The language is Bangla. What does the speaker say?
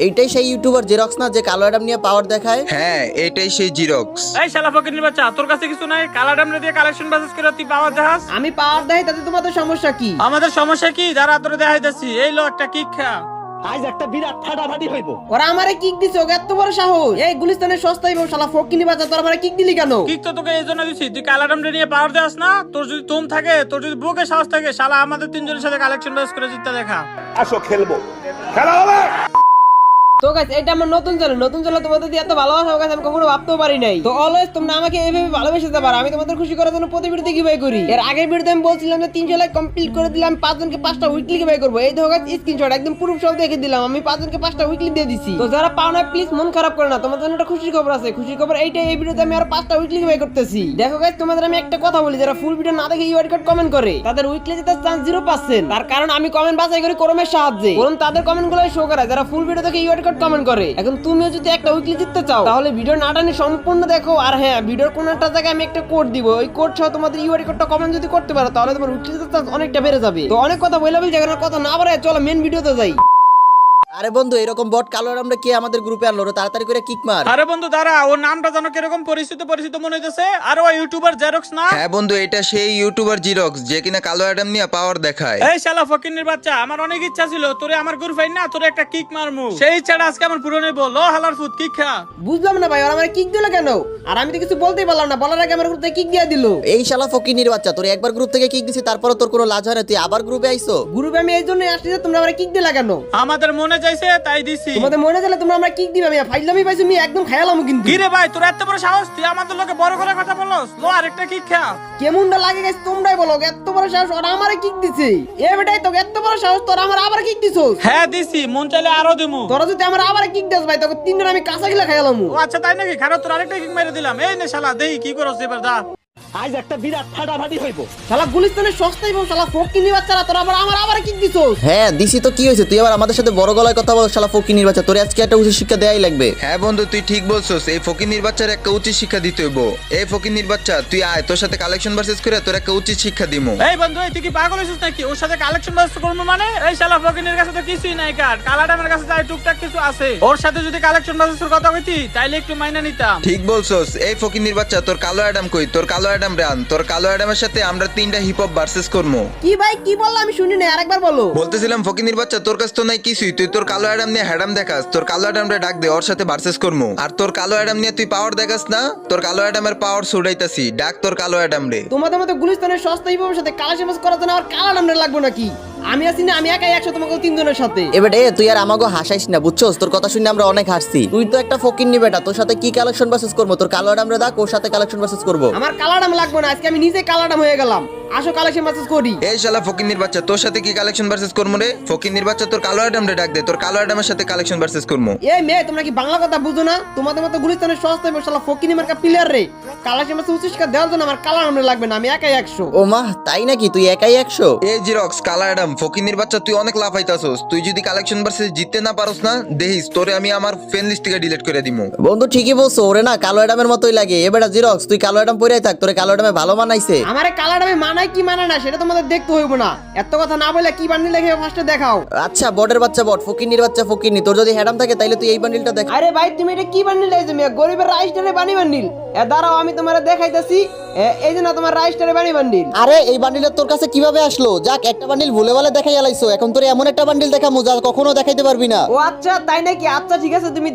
এইটাই সেই ইউটিউবার জেরক্স না যে কালো অ্যাডাম নিয়ে পাওয়ার দেখায়? হ্যাঁ, এটাই সেই জিরক্স। এই শালা ফকিরের বাচ্চা, তোর কাছে কিছু নাই? কালা ডামরে দিয়ে কালেকশন বাসেস করে তুই পাওয়ার দেখাস? আমি পাওয়ার দেই তাতে তোমাদের সমস্যা কি? আমাদের সমস্যা কি? যারা তোরে দেখাইতেছি, এই লো একটা কিক খা। আজ একটা বিরাট ফাটাফাটি হইব। ওরা আমারে কিক দিছে, ওকে এত বড় সাহস! এই গুলিস্তানের সস্তাই বউ শালা ফকিনি বাচ্চা, তোর আমারে কিক দিলি কেন? কিক তো তোকে এই জন্য দিছি, তুই কালা ডামরে নিয়ে পাওয়ার দেখাস না? তোর যদি তুম থাকে, তোর যদি বুকে সাহস থাকে, শালা আমাদের তিনজনের সাথে কালেকশন বাসেস করে জিততে দেখা। আসো খেলবো, খেলা হবে। তো গাইস, এটা আমার নতুন চ্যানেল তোমাদের দিয়ে এত ভালোবাসা গাইস আমি কখনো ভাবতেও পারি নাই। তো অলওয়েজ তোমরা আমাকে এইভাবে ভালোবেসে যেতে পারো, আমি তোমাদের খুশি করার জন্য প্রতি ভিডিওতে গিভঅ্যাওয়ে করি। এর আগের ভিডিওতে আমি বলছিলাম যে 300 লাইক কমপ্লিট করে দিলাম, 5 জনকে 5টা উইকলি গিভঅ্যাওয়ে করব। এই দেখো গাইস, স্ক্রিনশট একদম প্রুফ সহ দেখে দিলাম, আমি 5 জনকে 5টা উইকলি দিয়ে দিছি। তো যারা পাও না প্লিজ মন খারাপ করো না, তোমাদের জন্য একটা খুশির খবর আছে। খুশির খবর এইটাই, এই ভিডিওতে আমি আর 5টা উইকলি গিভঅ্যাওয়ে করতেছি। দেখো গাইস, তোমাদের আমি একটা কথা বলি, যারা ফুল ভিডিও না দেখে ইউআর কোড কমেন্ট করে তাদের উইকলি জেতার চান্স 0%। তার কারণ আমি কমেন্ট বাছাই করি ক্রমের সাহায্যে, কারণ তাদের কমেন্টগুলোই শো করে যারা ফুল ভিডিও দেখে ইউআর কোড কমেন্ট করে। এখন তুমিও যদি একটা উইকলি জিততে চাও তাহলে ভিডিও না টানে সম্পূর্ণ দেখো। আর হ্যাঁ, ভিডিওর কোন একটা জায়গায় আমি একটা কোড দিব, ওই কোড সহ তোমাদের ইউআর কোডটা কমেন্ট যদি করতে পারো তাহলে তোমার উইকলি জেতার চান্স অনেকটা বেড়ে যাবে। তো অনেক কথা বললাম, জায়গার কথা না বাড়ায় চলো মেন ভিডিওতে যাই। আরে বন্ধু, এরকম বট কালো অ্যাডামরা কে আমাদের গ্রুপে আনলো রে? তাড়াতাড়ি করে কিক মার। আরে বন্ধু দাঁড়া, ওর নামটা জানো কিরকম পরিচিত মনে হইতেছে? আর ওই ইউটিউবার জেরক্স না? হ্যাঁ বন্ধু, এটা সেই ইউটিউবার জিরক্স যে কিনা কালো অ্যাডাম নিয়ে পাওয়ার দেখায়। এই শালা ফকিরের বাচ্চা, আমার অনেক ইচ্ছা ছিল তোরে আমার গ্রুপে না তোরে একটা কিক মারমু, সেই ইচ্ছাটা আজকে আমার পূরণ হইব। লো হালার ফুট, কিক খা। বুঝলাম না ভাই, ওরা আমার কিক দিল কেন? আর আমি তো কিছু বলতেই পারলাম না, বলার আগে আমার গ্রুপে কিক দিয়ে দিল। এই শালা ফকিনির বাচ্চা, তোর একবার গ্রুপ থেকে কিক দিছি, তারপরে তোর কোনো লাজ হয় না, তুই আবার গ্রুপে আইছো? গ্রুপে আমি এই জন্যই আসছি যে তোমরা আমার কিক দিলা কেন? আমাদের মনে চাইছে তাই দিছি। তোমাদের মনে গেলে তোমরা আমরা কিক দিবে, আমি ফাইজলামি পাইছি, আমি একদম খেয়ালাম কিন্তু। কি রে ভাই, তোর এত বড় সাহস? তুই আমাদের লোকে বড় করে কথা বলস? লো আরেকটা কিক খা। কেমনটা লাগে গাইস তোমরাই বলো, এত বড় সাহস ওরা আমারে কিক দিছে। এ বেটাই তো এত বড় সাহস, তোরা আমার আবার কিক দিছস? হ্যাঁ দিছি, মন চাইলে আরো দিমু। তোরা যদি আমার আবার কিক দিস ভাই, তোকে তিনজন আমি কাঁচা গিলা খাইলাম। ও আচ্ছা তাই নাকি? খারাপ, তোর আরেকটা কিক মেরে দিলাম। এই নে শালা, দেই কি করছ এবার, দা। আজ একটা বিরাট ফাটাফাটি হইব। শালা গুলিস্তানের সস্তাই বউ শালা ফকিনি বাচ্চারা, তোরা আবার কিক দিছস। হ্যাঁ দিছি তো, কি হয়েছে? তুই আবার আমাদের সাথে বড় গলায় কথা বল শালা ফকিনির বাচ্চা, তোর আজকে একটা উচিত শিক্ষা দেয়াই লাগবে। হ্যাঁ বন্ধু, তুই ঠিক বলছস, এই ফকিন্নির বাচ্চার একটা উচিত শিক্ষা দিতে হইব। এই ফকিন্নির বাচ্চা, তুই আয়, তোর সাথে কালেকশন ভার্সেস করে তোর একটা উচিত শিক্ষা দিমু। এই বন্ধু, তুই কি পাগল হইছিস নাকি? ওর সাথে কালেকশন বাস করবো মানে? এই শালা ফকিনের কাছে তো কিছুই নাই, কার কালাডামের কাছে যাই টুকটাক কিছু আছে। ওর সাথে যদি কালেকশন বাসের কথা কইতি তাইলে একটু মাইনা নিতাম। ঠিক বলছস, এই ফকিন্নির বাচ্চা, তোর কালো অ্যাডাম কই? তোর কালো অ্যাডাম রান, তোর কালো অ্যাডামের সাথে আমরা 3টা হিপ হপ ভার্সেস করবো। কি ভাই কি বললা আমি শুনি না, আরেকবার বলো। বলতেছিলাম ফকিন্নির বাচ্চা, তোর কাছে তো নাই কিছুই, তুই তোর কালো অ্যাডাম নিয়ে হ্যাডাম দেখাস, তোর কালো অ্যাডামরে ডাক দে, ওর সাথে ভার্সেস করবো। আর তোর কালো অ্যাডাম নিয়ে তুই পাওয়ার দেখাস না, তোর কালো অ্যাডামের পাওয়ার ছুড়াইতাছি, ডাক তোর কালো অ্যাডাম রে। তোমাদের মতো গুলিস্তানের সস্তাই বউর সাথে কালেকশন বাস করার জন্য আর কালা নামটা লাগবে নাকি? আমি আছি না, আমি একাই 100 তোমাকে 3 জনের সাথে। এবার তুই আর আমাকে হাসাইস না, বুঝছস? তোর কথা শুনে আমরা অনেক হাসছি। তুই তো একটা ফকিন্নি বেটা, তোর সাথে কি কালেকশন ভার্সেস করবো? তোর কালো অ্যাডামরে ডাক, ওর সাথে কালেকশন ভার্সেস করবো। আমার কালাডাম লাগবে না, আজকে আমি নিজে কালাডাম হয়ে গেলাম। আসো কালেকশন বাসেস করি। এই শালা ফকিন্নির বাচ্চা, তোর সাথে কি কালেকশন ভার্সেস করবো রে? ফকিন্নির বাচ্চা, তোর কালো অ্যাডাম রে ডাক দে, তোর কালো অ্যাডামের সাথে কালেকশন ভার্সেস করবো। এই মেয়ে, তোমরা কি বাংলা কথা বুঝো না? তোমাদের মতো গুলিস্তানের সস্তাই বউ শালা ফকিনি মার্কা প্লেয়ার রে, কালেকশন বাসেস উচিত শিক্ষা দেওয়ার জন্য আমার কালাডাম লাগবে না, আমি একাই 100। ও মা, তাই নাকি? তুই একাই 100? এই জিরক্স, কালো অ্যাডাম, ফকিন্নির বাচ্চা, তুই অনেক লাফাইতাছস। তুই যদি কালেকশন ভার্সেস জিততে না পারস না, দেখিস তোরে আমি আমার ফ্রেন্ড লিস্ট থেকে ডিলিট করে দিমু। বন্ধু ঠিকই বলছো, ওরে না কালো অ্যাডামের মতোই লাগে। এবার জিরক্স, তুই কালো অ্যাডাম পরেই থাক, তোরে কালো অ্যাডামে ভালো মানাইছে। আমারে কালাডামে মানায় কি মানায় না সেটা তোমাদের দেখতে হইব না। এত কথা না বলে কি বান্ডিল লেখে ফার্স্টে দেখাও। আচ্ছা, বটের বাচ্চা বট, ফকিন্নির বাচ্চা ফকিন্নি, তোর যদি হ্যাডাম থাকে তাইলে তুই এই বান্ডিলটা দেখ। আরে ভাই, তুমি এটা কি বান্ডিল লাইছো মিয়া? গরিবের রাইস্টারে বানি বান্ডিল। দাঁড়াও আমি তোমারে দেখাইতাছি। এই যে না তোমার রাইস্টারে বানি বান্ডিল। আরে এই বান্ডিলটা তোর কাছে কিভাবে আসলো? যাক, একটা বান্ডিল ভুলে ভালে দেখাই আলাইছো, এখন তোর এমন একটা বান্ডিল দেখামু যা কখনো দেখাইতে পারবি না। ও আচ্ছা তাই নাকি? আচ্ছা ঠিক আছে, তুমি